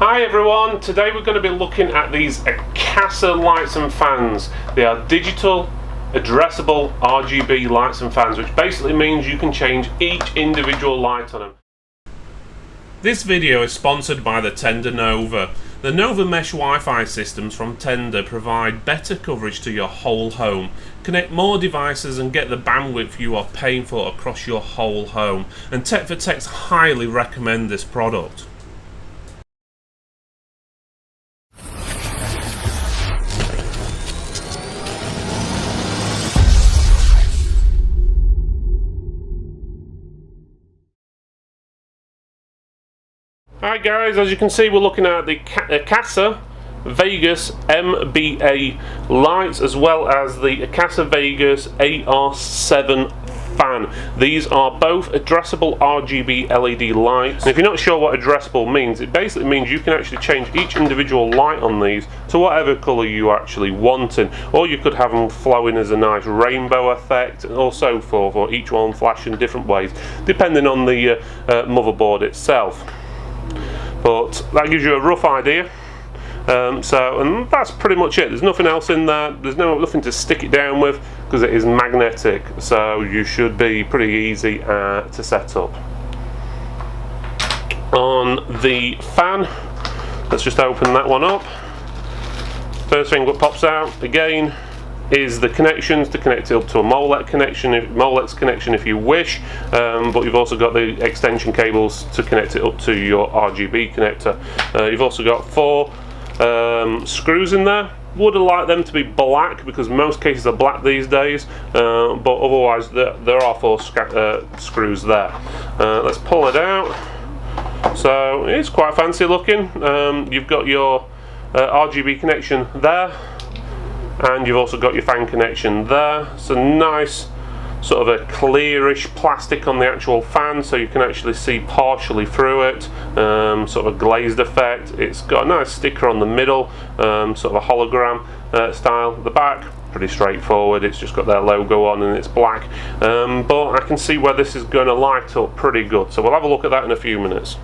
Hi everyone, today we're going to be looking at these Akasa lights and fans. They are digital addressable RGB lights and fans, which basically means you can change each individual light on them. This video is sponsored by the Tender Nova. The Nova Mesh Wi-Fi systems from Tender provide better coverage to your whole home. Connect more devices and get the bandwidth you are paying for across your whole home. And Tech4Techs highly recommend this product. Alright guys, as you can see we're looking at the Akasa Vegas MBA lights as well as the Akasa Vegas AR7 fan. These are both addressable RGB LED lights. And if you're not sure what addressable means, it basically means you can actually change each individual light on these to whatever colour you actually wanting, or you could have them flowing as a nice rainbow effect and also for each one flash in different ways depending on the motherboard itself. But that gives you a rough idea. And that's pretty much it. There's nothing else in there. There's nothing to stick it down with because it is magnetic, so you should be pretty easy to set up. On the fan, let's just open that one up. First thing that pops out again is the connections to connect it up to a Molex connection if you wish, but you've also got the extension cables to connect it up to your RGB connector. You've also got 4 screws in there. Would have liked them to be black because most cases are black these days, but otherwise there are 4 screws there. Let's pull it out. So it's quite fancy looking. You've got your RGB connection there, and you've also got your fan connection there. So nice sort of a clearish plastic on the actual fan, so you can actually see partially through it, sort of a glazed effect. It's got a nice sticker on the middle, sort of a hologram style. The back, pretty straightforward, it's just got their logo on and it's black, but I can see where this is going to light up pretty good, so we'll have a look at that in a few minutes.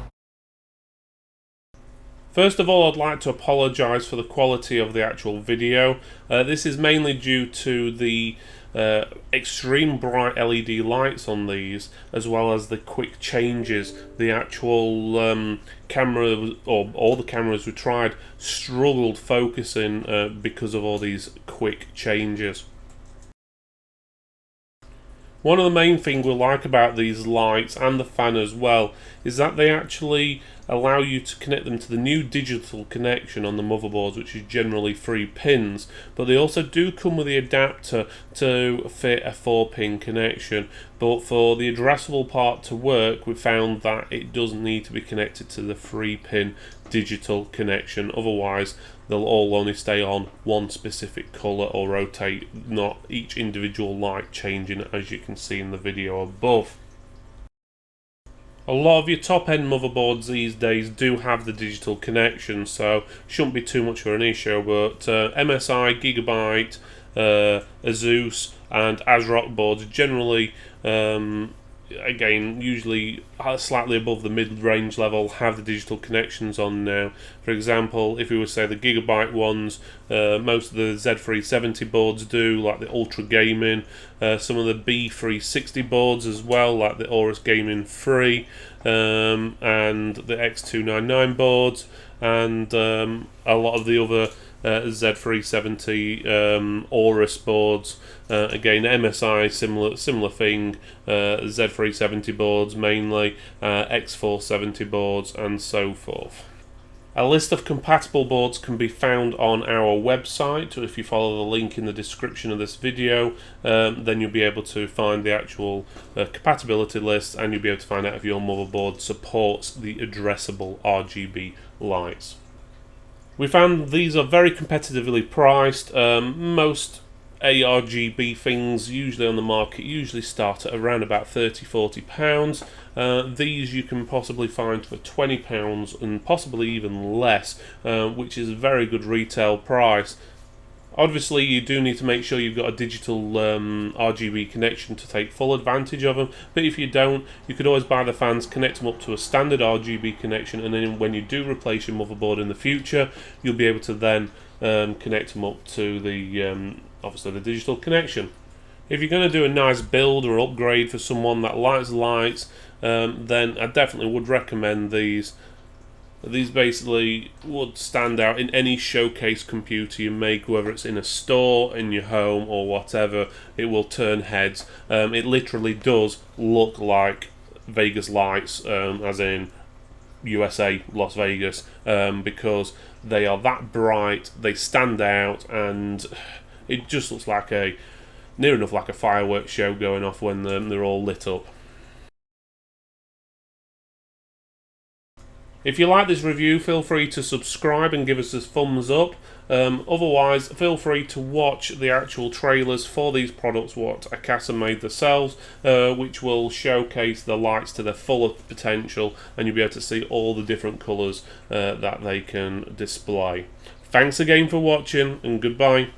First of all, I'd like to apologise for the quality of the actual video. This is mainly due to the extreme bright LED lights on these, as well as the quick changes. The actual camera, or all the cameras we tried, struggled focusing because of all these quick changes. One of the main things we like about these lights, and the fan as well, is that they actually allow you to connect them to the new digital connection on the motherboards, which is generally 3 pins, but they also do come with the adapter to fit a 4-pin connection. But for the addressable part to work, we found that it does need to be connected to the 3-pin digital connection, otherwise they'll all only stay on one specific colour or rotate, not each individual light changing, as you can see in the video above. A lot of your top-end motherboards these days do have the digital connection, so shouldn't be too much of an issue, but MSI, Gigabyte, Asus and ASRock boards generally, again, usually slightly above the mid-range level, have the digital connections on now. For example, if we would say the Gigabyte ones, most of the Z370 boards do, like the Ultra Gaming, some of the B360 boards as well, like the Aorus Gaming 3, and the X299 boards, and a lot of the other Z370 Aorus boards. Again, MSI, similar thing, Z370 boards mainly, X470 boards and so forth. A list of compatible boards can be found on our website. If you follow the link in the description of this video, then you'll be able to find the actual compatibility list, and you'll be able to find out if your motherboard supports the addressable RGB lights. We found these are very competitively priced. Most ARGB things usually on the market usually start at around about £30–40. These you can possibly find for £20 and possibly even less, which is a very good retail price. Obviously, you do need to make sure you've got a digital RGB connection to take full advantage of them, but if you don't, you could always buy the fans, connect them up to a standard RGB connection, and then when you do replace your motherboard in the future, you'll be able to then connect them up to the obviously the digital connection. If you're going to do a nice build or upgrade for someone that likes lights, then I definitely would recommend these. These basically would stand out in any showcase computer you make, whether it's in a store, in your home, or whatever. It will turn heads. It literally does look like Vegas lights, as in USA, Las Vegas, because they are that bright, they stand out, and it just looks like near enough like a fireworks show going off when they're all lit up. If you like this review, feel free to subscribe and give us a thumbs up. Otherwise, feel free to watch the actual trailers for these products, what Akasa made themselves, which will showcase the lights to their full potential, and you'll be able to see all the different colours that they can display. Thanks again for watching, and goodbye.